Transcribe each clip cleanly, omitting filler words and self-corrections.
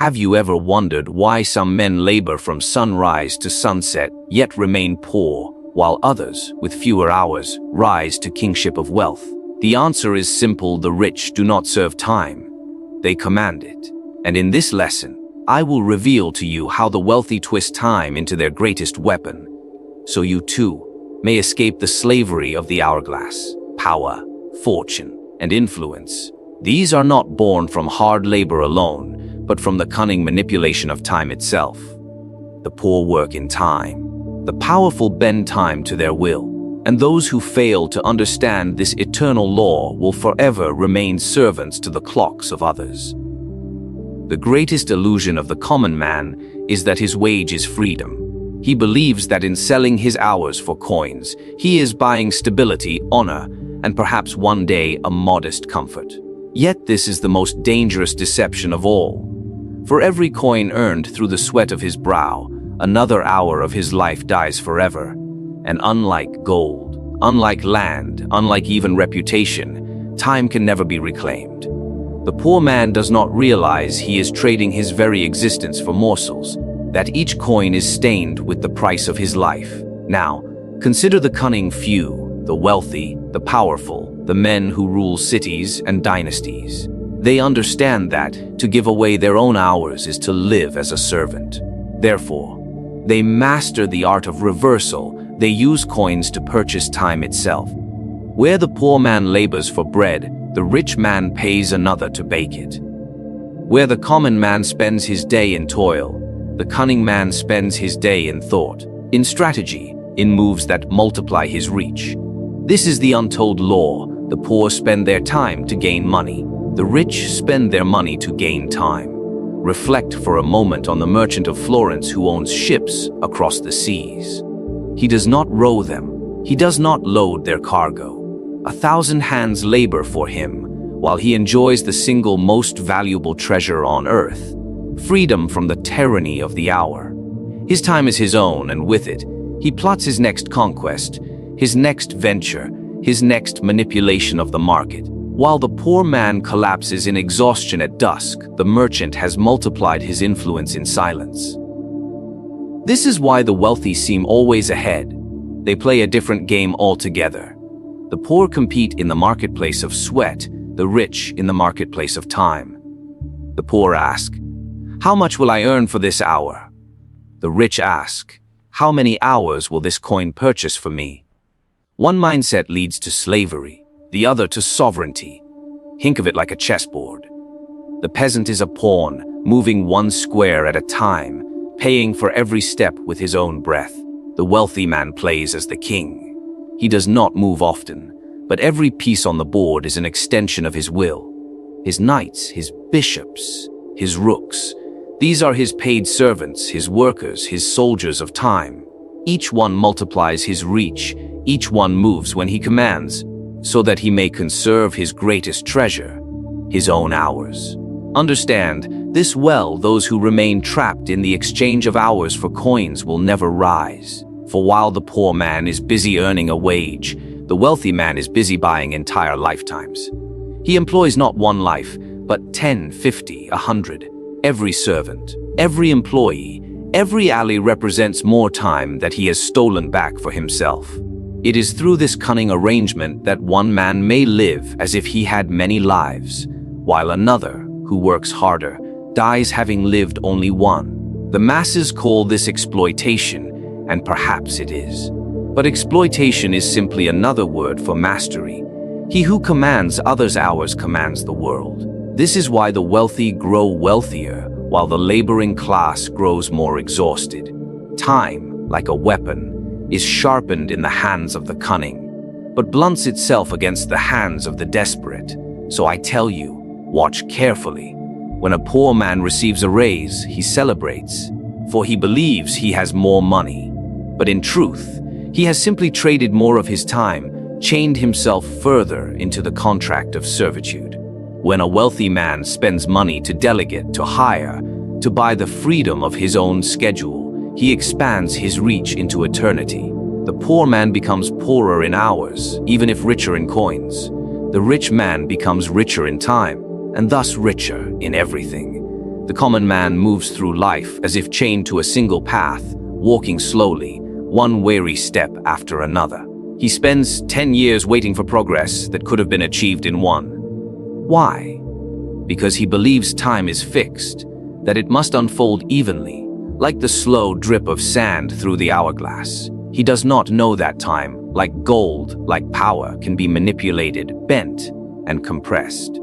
Have you ever wondered why some men labor from sunrise to sunset, yet remain poor, while others, with fewer hours, rise to kingship of wealth? The answer is simple: the rich do not serve time, they command it. And in this lesson, I will reveal to you how the wealthy twist time into their greatest weapon, so you too may escape the slavery of the hourglass. Power, fortune, and influence. These are not born from hard labor alone, but from the cunning manipulation of time itself. The poor work in time. The powerful bend time to their will. And those who fail to understand this eternal law will forever remain servants to the clocks of others. The greatest illusion of the common man is that his wage is freedom. He believes that in selling his hours for coins, he is buying stability, honor, and perhaps one day a modest comfort. Yet this is the most dangerous deception of all. For every coin earned through the sweat of his brow, another hour of his life dies forever. And unlike gold, unlike land, unlike even reputation, time can never be reclaimed. The poor man does not realize he is trading his very existence for morsels, that each coin is stained with the price of his life. Now, consider the cunning few, the wealthy, the powerful, the men who rule cities and dynasties. They understand that to give away their own hours is to live as a servant. Therefore, they master the art of reversal. They use coins to purchase time itself. Where the poor man labors for bread, the rich man pays another to bake it. Where the common man spends his day in toil, the cunning man spends his day in thought, in strategy, in moves that multiply his reach. This is the untold law. The poor spend their time to gain money. The rich spend their money to gain time. Reflect for a moment on the merchant of Florence who owns ships across the seas. He does not row them. He does not load their cargo. 1,000 hands labor for him, while he enjoys the single most valuable treasure on earth, freedom from the tyranny of the hour. His time is his own, and with it, he plots his next conquest, his next venture, his next manipulation of the market. While the poor man collapses in exhaustion at dusk, the merchant has multiplied his influence in silence. This is why the wealthy seem always ahead. They play a different game altogether. The poor compete in the marketplace of sweat, the rich in the marketplace of time. The poor ask, "How much will I earn for this hour?" The rich ask, "How many hours will this coin purchase for me?" One mindset leads to slavery, the other to sovereignty. Think of it like a chessboard. The peasant is a pawn, moving one square at a time, paying for every step with his own breath. The wealthy man plays as the king. He does not move often, but every piece on the board is an extension of his will. His knights, his bishops, his rooks. These are his paid servants, his workers, his soldiers of time. Each one multiplies his reach, each one moves when he commands, so that he may conserve his greatest treasure, his own hours. Understand this well: those who remain trapped in the exchange of hours for coins will never rise. For while the poor man is busy earning a wage, the wealthy man is busy buying entire lifetimes. He employs not one life, but 10, 50, 100. Every servant, every employee, every ally represents more time that he has stolen back for himself. It is through this cunning arrangement that one man may live as if he had many lives, while another, who works harder, dies having lived only one. The masses call this exploitation, and perhaps it is. But exploitation is simply another word for mastery. He who commands others' hours commands the world. This is why the wealthy grow wealthier, while the laboring class grows more exhausted. Time, like a weapon, is sharpened in the hands of the cunning, but blunts itself against the hands of the desperate. So I tell you, watch carefully. When a poor man receives a raise, he celebrates, for he believes he has more money. But in truth, he has simply traded more of his time, chained himself further into the contract of servitude. When a wealthy man spends money to delegate, to hire, to buy the freedom of his own schedule, he expands his reach into eternity. The poor man becomes poorer in hours, even if richer in coins. The rich man becomes richer in time, and thus richer in everything. The common man moves through life as if chained to a single path, walking slowly, one weary step after another. He spends 10 years waiting for progress that could have been achieved in one. Why? Because he believes time is fixed, that it must unfold evenly, like the slow drip of sand through the hourglass. He does not know that time, like gold, like power, can be manipulated, bent, and compressed.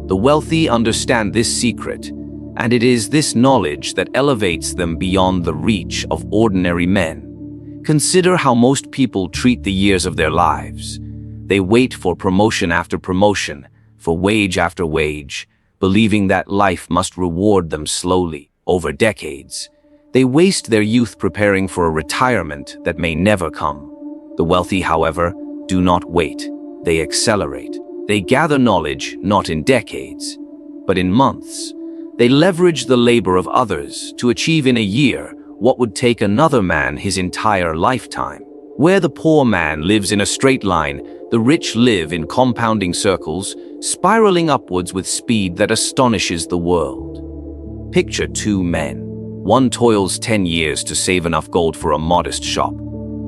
The wealthy understand this secret, and it is this knowledge that elevates them beyond the reach of ordinary men. Consider how most people treat the years of their lives. They wait for promotion after promotion, for wage after wage, believing that life must reward them slowly, over decades. They waste their youth preparing for a retirement that may never come. The wealthy, however, do not wait. They accelerate. They gather knowledge not in decades, but in months. They leverage the labor of others to achieve in a year what would take another man his entire lifetime. Where the poor man lives in a straight line, the rich live in compounding circles, spiraling upwards with speed that astonishes the world. Picture two men. One toils 10 years to save enough gold for a modest shop.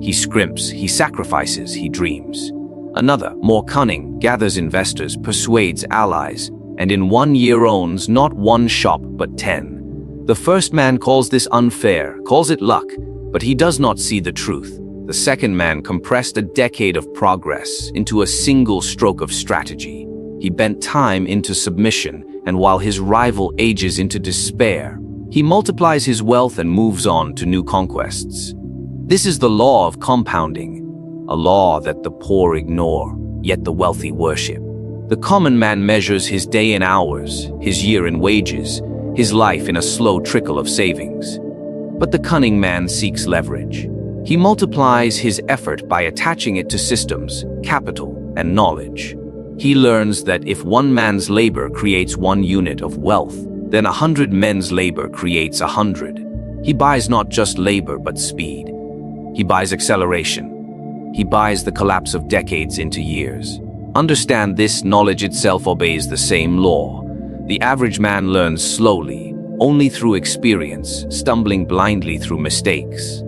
He scrimps, he sacrifices, he dreams. Another, more cunning, gathers investors, persuades allies, and in 1 year owns not one shop but 10. The first man calls this unfair, calls it luck, but he does not see the truth. The second man compressed a decade of progress into a single stroke of strategy. He bent time into submission, and while his rival ages into despair, he multiplies his wealth and moves on to new conquests. This is the law of compounding, a law that the poor ignore, yet the wealthy worship. The common man measures his day in hours, his year in wages, his life in a slow trickle of savings. But the cunning man seeks leverage. He multiplies his effort by attaching it to systems, capital, and knowledge. He learns that if one man's labor creates 1 unit of wealth, then 100 men's labor creates 100. He buys not just labor but speed. He buys acceleration. He buys the collapse of decades into years. Understand this: knowledge itself obeys the same law. The average man learns slowly, only through experience, stumbling blindly through mistakes.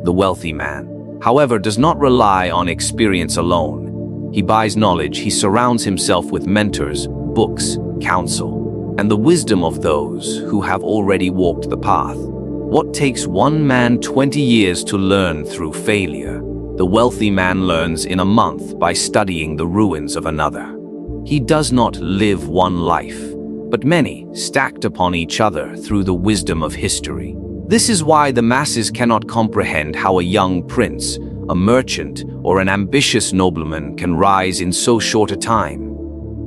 The wealthy man, however, does not rely on experience alone. He buys knowledge, he surrounds himself with mentors, books, counsel, and the wisdom of those who have already walked the path. What takes one man 20 years to learn through failure, the wealthy man learns in a month by studying the ruins of another. He does not live one life, but many, stacked upon each other through the wisdom of history. This is why the masses cannot comprehend how a young prince, a merchant, or an ambitious nobleman can rise in so short a time.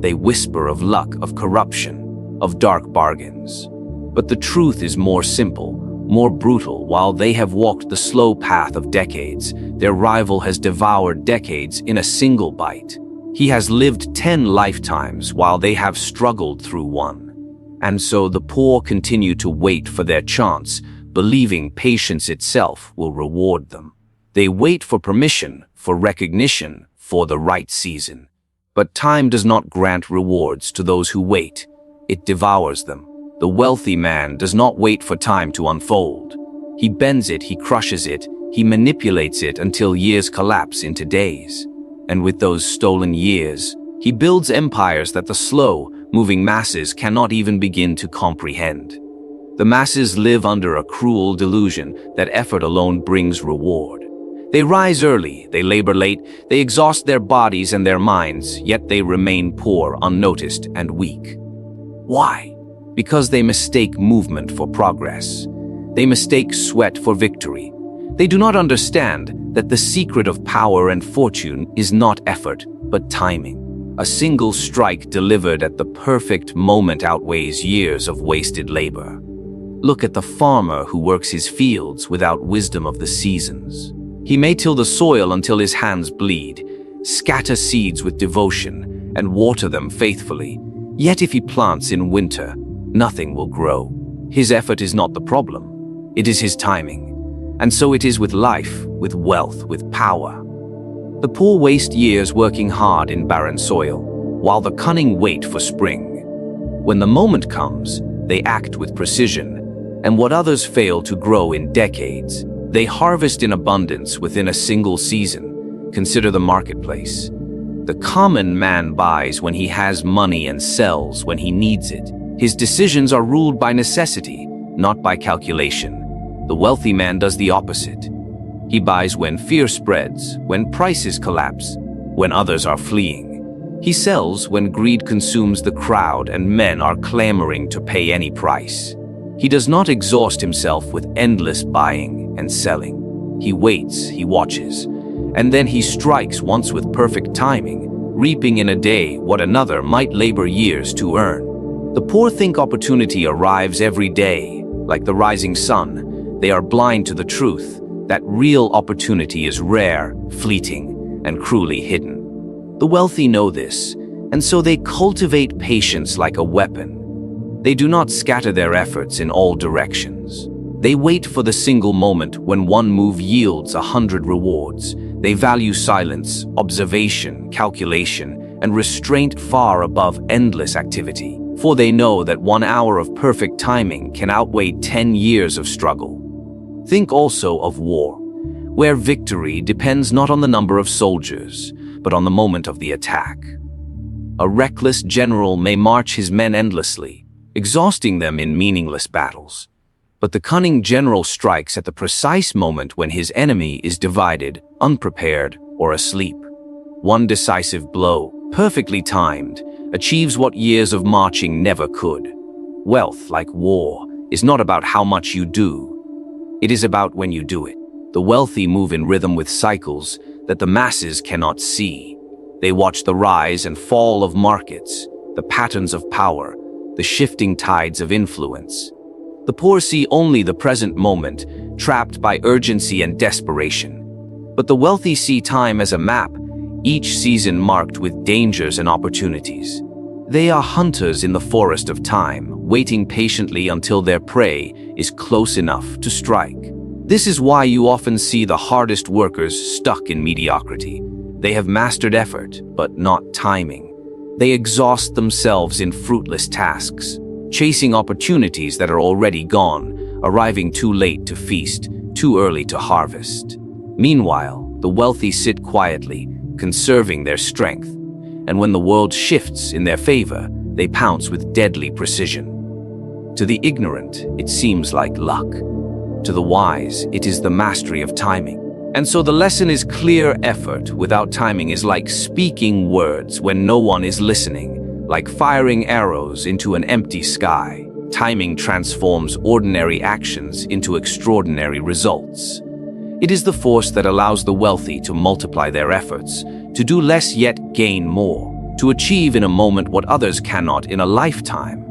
They whisper of luck, of corruption, of dark bargains. But the truth is more simple, more brutal. While they have walked the slow path of decades, their rival has devoured decades in a single bite. He has lived 10 lifetimes while they have struggled through one. And so the poor continue to wait for their chance, believing patience itself will reward them. They wait for permission, for recognition, for the right season. But time does not grant rewards to those who wait. It devours them. The wealthy man does not wait for time to unfold. He bends it, he crushes it, he manipulates it until years collapse into days. And with those stolen years, he builds empires that the slow, moving masses cannot even begin to comprehend. The masses live under a cruel delusion that effort alone brings reward. They rise early, they labor late, they exhaust their bodies and their minds, yet they remain poor, unnoticed, and weak. Why? Because they mistake movement for progress. They mistake sweat for victory. They do not understand that the secret of power and fortune is not effort, but timing. A single strike delivered at the perfect moment outweighs years of wasted labor. Look at the farmer who works his fields without wisdom of the seasons. He may till the soil until his hands bleed, scatter seeds with devotion, and water them faithfully. Yet if he plants in winter, nothing will grow. His effort is not the problem. It is his timing. And so it is with life, with wealth, with power. The poor waste years working hard in barren soil, while the cunning wait for spring. When the moment comes, they act with precision, and what others fail to grow in decades, they harvest in abundance within a single season. Consider the marketplace. The common man buys when he has money and sells when he needs it. His decisions are ruled by necessity, not by calculation. The wealthy man does the opposite. He buys when fear spreads, when prices collapse, when others are fleeing. He sells when greed consumes the crowd and men are clamoring to pay any price. He does not exhaust himself with endless buying and selling. He waits, he watches, and then he strikes once with perfect timing, reaping in a day what another might labor years to earn. The poor think opportunity arrives every day. Like the rising sun, they are blind to the truth that real opportunity is rare, fleeting, and cruelly hidden. The wealthy know this, and so they cultivate patience like a weapon. They do not scatter their efforts in all directions. They wait for the single moment when one move yields 100 rewards. They value silence, observation, calculation, and restraint far above endless activity, for they know that 1 hour of perfect timing can outweigh 10 years of struggle. Think also of war, where victory depends not on the number of soldiers, but on the moment of the attack. A reckless general may march his men endlessly, exhausting them in meaningless battles. But the cunning general strikes at the precise moment when his enemy is divided, unprepared, or asleep. One decisive blow, perfectly timed, achieves what years of marching never could. Wealth, like war, is not about how much you do. It is about when you do it. The wealthy move in rhythm with cycles that the masses cannot see. They watch the rise and fall of markets, the patterns of power, the shifting tides of influence. The poor see only the present moment, trapped by urgency and desperation. But the wealthy see time as a map, each season marked with dangers and opportunities. They are hunters in the forest of time, waiting patiently until their prey is close enough to strike. This is why you often see the hardest workers stuck in mediocrity. They have mastered effort, but not timing. They exhaust themselves in fruitless tasks, chasing opportunities that are already gone, arriving too late to feast, too early to harvest. Meanwhile, the wealthy sit quietly, conserving their strength, and when the world shifts in their favor, they pounce with deadly precision. To the ignorant, it seems like luck. To the wise, it is the mastery of timing. And so the lesson is clear: effort without timing is like speaking words when no one is listening, like firing arrows into an empty sky. Timing transforms ordinary actions into extraordinary results. It is the force that allows the wealthy to multiply their efforts, to do less yet gain more, to achieve in a moment what others cannot in a lifetime.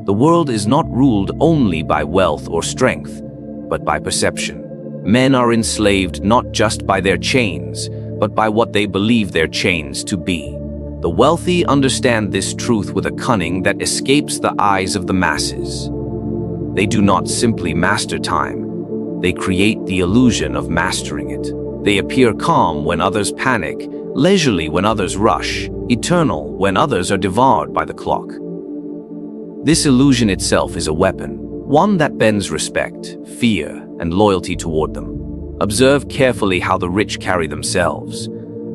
The world is not ruled only by wealth or strength, but by perception. Men are enslaved not just by their chains, but by what they believe their chains to be. The wealthy understand this truth with a cunning that escapes the eyes of the masses. They do not simply master time, they create the illusion of mastering it. They appear calm when others panic, leisurely when others rush, eternal when others are devoured by the clock. This illusion itself is a weapon, one that bends respect, fear, and loyalty toward them. Observe carefully how the rich carry themselves.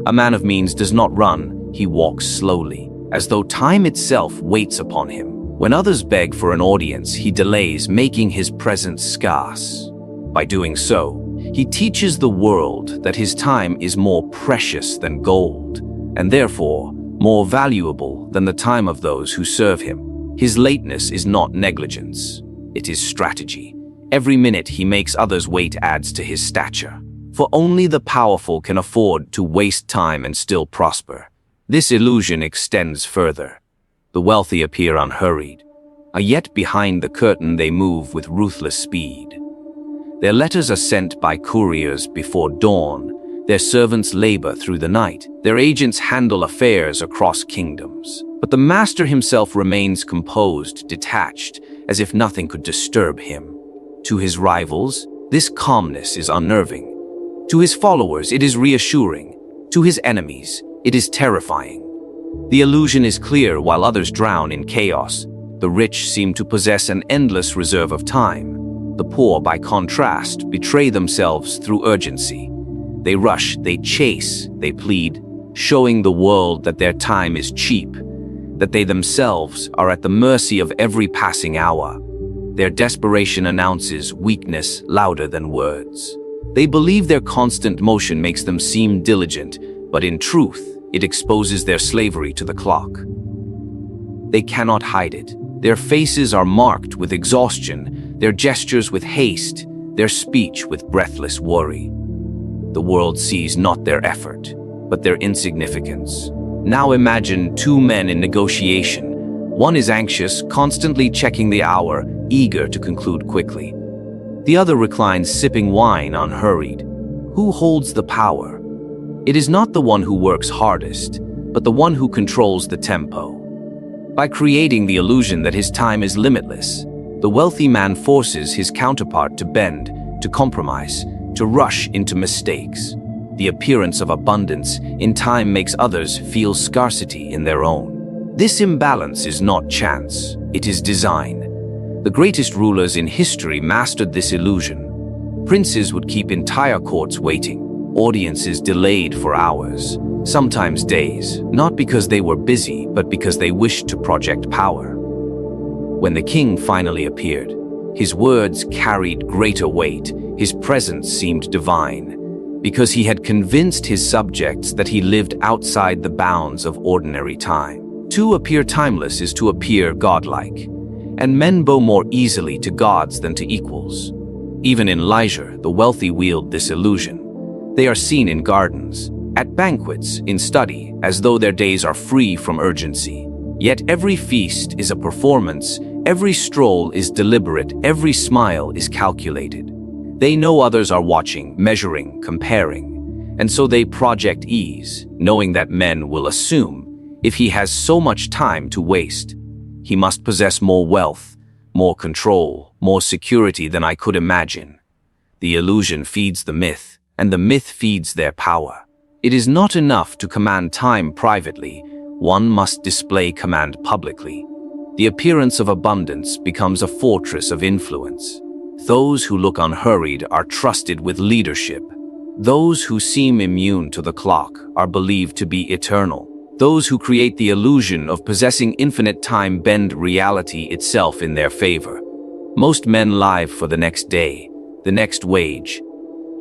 A man of means does not run, he walks slowly, as though time itself waits upon him. When others beg for an audience, he delays, making his presence scarce. By doing so, he teaches the world that his time is more precious than gold, and therefore more valuable than the time of those who serve him. His lateness is not negligence, it is strategy. Every minute he makes others wait adds to his stature, for only the powerful can afford to waste time and still prosper. This illusion extends further. The wealthy appear unhurried, yet behind the curtain they move with ruthless speed. Their letters are sent by couriers before dawn, their servants labor through the night, their agents handle affairs across kingdoms. But the master himself remains composed, detached, as if nothing could disturb him. To his rivals, this calmness is unnerving. To his followers, it is reassuring. To his enemies, it is terrifying. The illusion is clear while others drown in chaos. The The rich seem to possess an endless reserve of time. The poor, by contrast, betray themselves through urgency. They rush, they chase, they plead, showing the world that their time is cheap, that they themselves are at the mercy of every passing hour. Their desperation announces weakness louder than words. They believe their constant motion makes them seem diligent, but in truth, it exposes their slavery to the clock. They cannot hide it. Their faces are marked with exhaustion, their gestures with haste, their speech with breathless worry. The world sees not their effort, but their insignificance. Now imagine two men in negotiation. One is anxious, constantly checking the hour, eager to conclude quickly. The other reclines sipping wine unhurried. Who holds the power? It is not the one who works hardest, but the one who controls the tempo. By creating the illusion that his time is limitless, the wealthy man forces his counterpart to bend, to compromise, to rush into mistakes. The appearance of abundance in time makes others feel scarcity in their own. This imbalance is not chance, it is design. The greatest rulers in history mastered this illusion. Princes would keep entire courts waiting, audiences delayed for hours, sometimes days, not because they were busy, but because they wished to project power. When the king finally appeared, his words carried greater weight, his presence seemed divine, because he had convinced his subjects that he lived outside the bounds of ordinary time. To appear timeless is to appear godlike, and men bow more easily to gods than to equals. Even in leisure, the wealthy wield this illusion. They are seen in gardens, at banquets, in study, as though their days are free from urgency. Yet every feast is a performance, every stroll is deliberate, every smile is calculated. They know others are watching, measuring, comparing, and so they project ease, knowing that men will assume, if he has so much time to waste, he must possess more wealth, more control, more security than I could imagine. The illusion feeds the myth, and the myth feeds their power. It is not enough to command time privately, one must display command publicly. The appearance of abundance becomes a fortress of influence. Those who look unhurried are trusted with leadership. Those who seem immune to the clock are believed to be eternal. Those who create the illusion of possessing infinite time bend reality itself in their favor. Most men live for the next day, the next wage,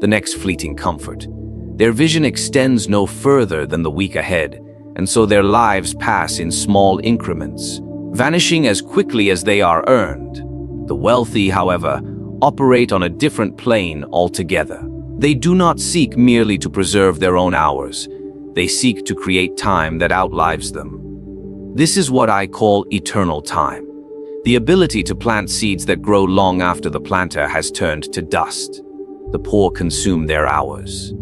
the next fleeting comfort. Their vision extends no further than the week ahead, and so their lives pass in small increments, vanishing as quickly as they are earned. The wealthy, however, operate on a different plane altogether. They do not seek merely to preserve their own hours. They seek to create time that outlives them. This is what I call eternal time. The ability to plant seeds that grow long after the planter has turned to dust. The poor consume their hours.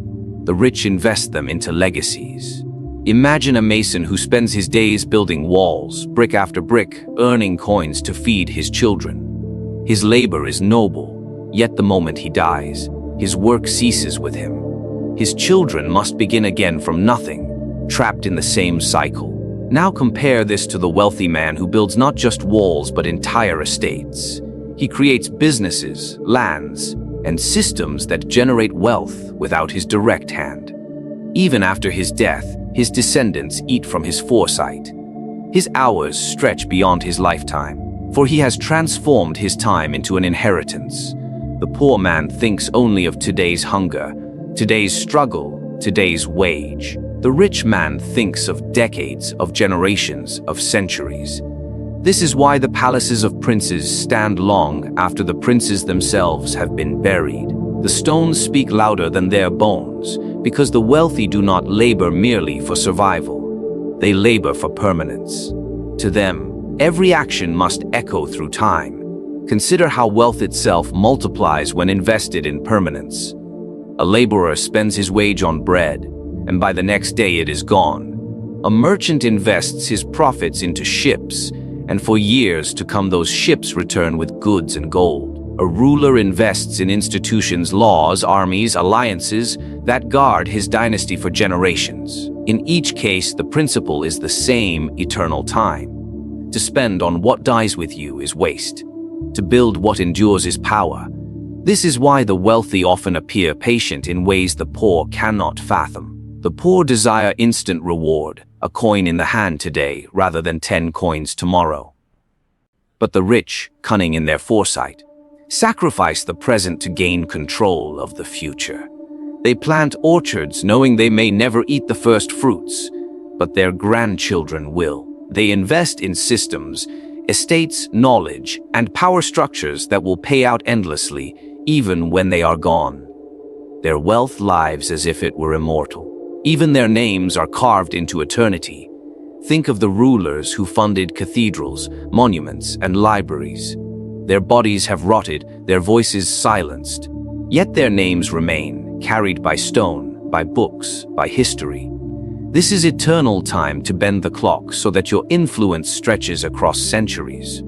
The rich invest them into legacies. Imagine a mason who spends his days building walls, brick after brick, earning coins to feed his children. His labor is noble, yet the moment he dies, his work ceases with him. His children must begin again from nothing, trapped in the same cycle. Now compare this to the wealthy man who builds not just walls but entire estates. He creates businesses, lands, and systems that generate wealth without his direct hand. Even after his death, his descendants eat from his foresight. His hours stretch beyond his lifetime, for he has transformed his time into an inheritance. The poor man thinks only of today's hunger, today's struggle, today's wage. The rich man thinks of decades, of generations, of centuries. This is why the palaces of princes stand long after the princes themselves have been buried. The stones speak louder than their bones, because the wealthy do not labor merely for survival. They labor for permanence. To them, every action must echo through time. Consider how wealth itself multiplies when invested in permanence. A laborer spends his wage on bread, and by the next day it is gone. A merchant invests his profits into ships, and for years to come those ships return with goods and gold. A ruler invests in institutions, laws, armies, alliances that guard his dynasty for generations. In each case, the principle is the same: eternal time. To spend on what dies with you is waste. To build what endures is power. This is why the wealthy often appear patient in ways the poor cannot fathom. The poor desire instant reward, a coin in the hand today rather than 10 coins tomorrow. But the rich, cunning in their foresight, sacrifice the present to gain control of the future. They plant orchards knowing they may never eat the first fruits, but their grandchildren will. They invest in systems, estates, knowledge, and power structures that will pay out endlessly, even when they are gone. Their wealth lives as if it were immortal. Even their names are carved into eternity. Think of the rulers who funded cathedrals, monuments, and libraries. Their bodies have rotted, their voices silenced. Yet their names remain, carried by stone, by books, by history. This is eternal time to bend the clock so that your influence stretches across centuries.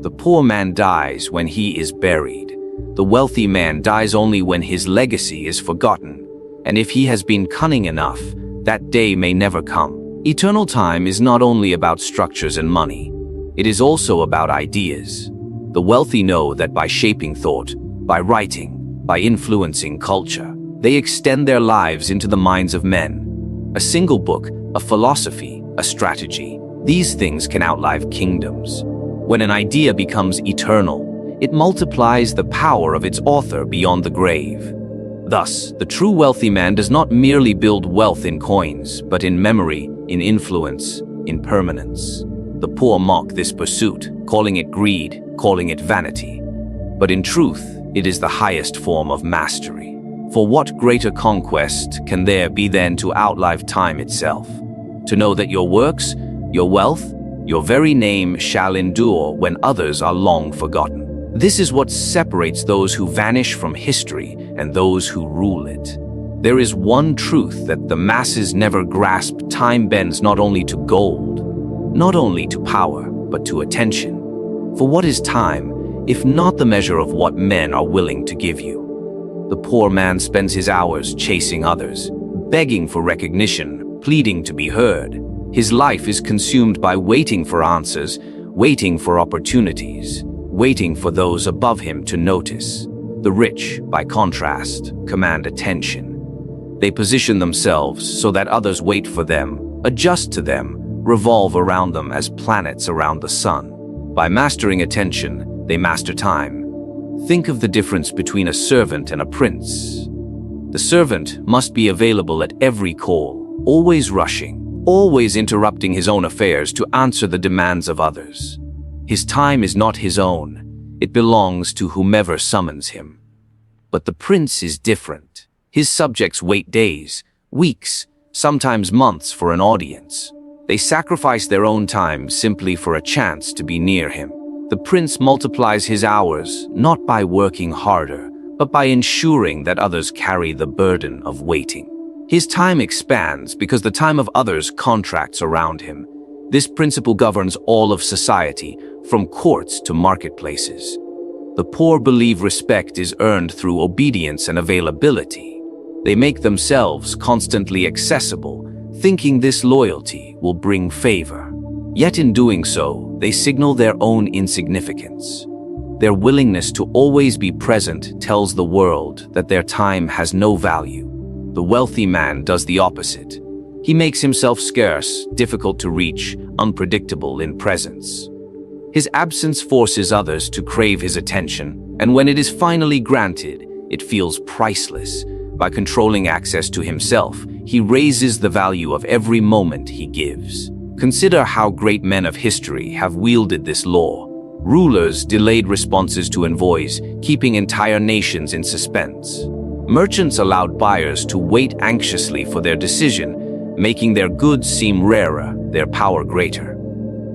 The poor man dies when he is buried. The wealthy man dies only when his legacy is forgotten. And if he has been cunning enough, that day may never come. Eternal time is not only about structures and money. It is also about ideas. The wealthy know that by shaping thought, by writing, by influencing culture, they extend their lives into the minds of men. A single book, a philosophy, a strategy, these things can outlive kingdoms. When an idea becomes eternal, it multiplies the power of its author beyond the grave. Thus, the true wealthy man does not merely build wealth in coins, but in memory, in influence, in permanence. The poor mock this pursuit, calling it greed, calling it vanity. But in truth, it is the highest form of mastery. For what greater conquest can there be than to outlive time itself? To know that your works, your wealth, your very name shall endure when others are long forgotten. This is what separates those who vanish from history and those who rule it. There is one truth that the masses never grasp: time bends not only to gold, not only to power, but to attention. For what is time, if not the measure of what men are willing to give you? The poor man spends his hours chasing others, begging for recognition, pleading to be heard. His life is consumed by waiting for answers, waiting for opportunities, waiting for those above him to notice. The rich, by contrast, command attention. They position themselves so that others wait for them, adjust to them, revolve around them as planets around the sun. By mastering attention, they master time. Think of the difference between a servant and a prince. The servant must be available at every call, always rushing, always interrupting his own affairs to answer the demands of others. His time is not his own. It belongs to whomever summons him. But the prince is different. His subjects wait days, weeks, sometimes months for an audience. They sacrifice their own time simply for a chance to be near him. The prince multiplies his hours not by working harder, but by ensuring that others carry the burden of waiting. His time expands because the time of others contracts around him. This principle governs all of society, from courts to marketplaces. The poor believe respect is earned through obedience and availability. They make themselves constantly accessible, thinking this loyalty will bring favor. Yet in doing so, they signal their own insignificance. Their willingness to always be present tells the world that their time has no value. The wealthy man does the opposite. He makes himself scarce, difficult to reach, unpredictable in presence. His absence forces others to crave his attention, and when it is finally granted, it feels priceless. By controlling access to himself, he raises the value of every moment he gives. Consider how great men of history have wielded this law. Rulers delayed responses to envoys, keeping entire nations in suspense. Merchants allowed buyers to wait anxiously for their decision, making their goods seem rarer, their power greater.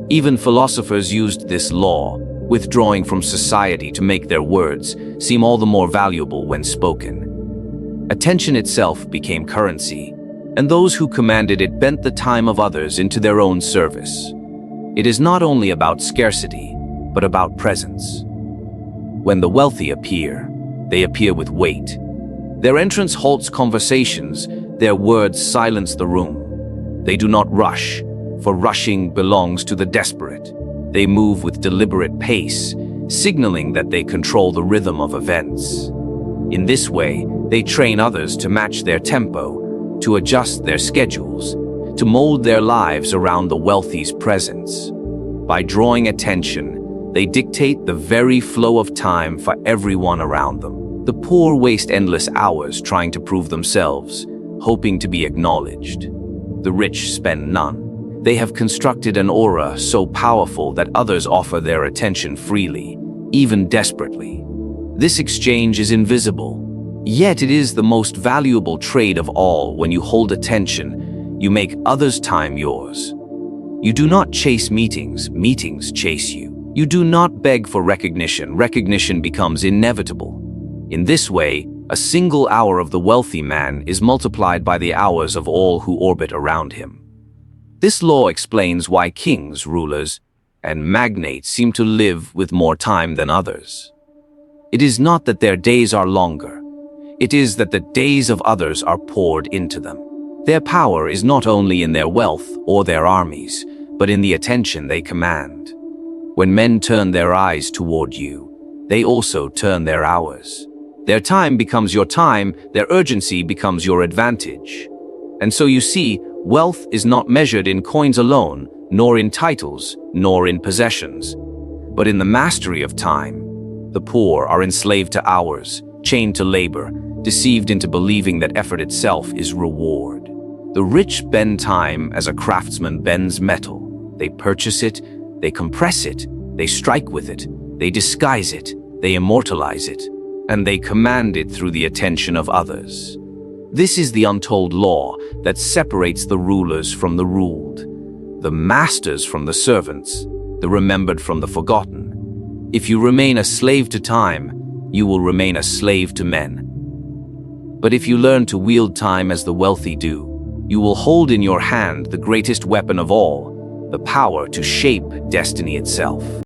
Even philosophers used this law, withdrawing from society to make their words seem all the more valuable when spoken. Attention itself became currency, and those who commanded it bent the time of others into their own service. It is not only about scarcity, but about presence. When the wealthy appear, they appear with weight. Their entrance halts conversations, their words silence the room. They do not rush, for rushing belongs to the desperate. They move with deliberate pace, signaling that they control the rhythm of events. In this way, they train others to match their tempo, to adjust their schedules, to mold their lives around the wealthy's presence. By drawing attention, they dictate the very flow of time for everyone around them. The poor waste endless hours trying to prove themselves, hoping to be acknowledged. The rich spend none. They have constructed an aura so powerful that others offer their attention freely, even desperately. This exchange is invisible, yet it is the most valuable trade of all. When you hold attention, you make others' time yours. You do not chase meetings, meetings chase you. You do not beg for recognition, recognition becomes inevitable. In this way, a single hour of the wealthy man is multiplied by the hours of all who orbit around him. This law explains why kings, rulers, and magnates seem to live with more time than others. It is not that their days are longer. It is that the days of others are poured into them. Their power is not only in their wealth or their armies, but in the attention they command. When men turn their eyes toward you, they also turn their hours. Their time becomes your time, their urgency becomes your advantage. And so you see, wealth is not measured in coins alone, nor in titles, nor in possessions, but in the mastery of time. The poor are enslaved to hours, chained to labor, deceived into believing that effort itself is reward. The rich bend time as a craftsman bends metal. They purchase it, they compress it, they strike with it, they disguise it, they immortalize it, and they command it through the attention of others. This is the untold law that separates the rulers from the ruled, the masters from the servants, the remembered from the forgotten. If you remain a slave to time, you will remain a slave to men. But if you learn to wield time as the wealthy do, you will hold in your hand the greatest weapon of all, the power to shape destiny itself.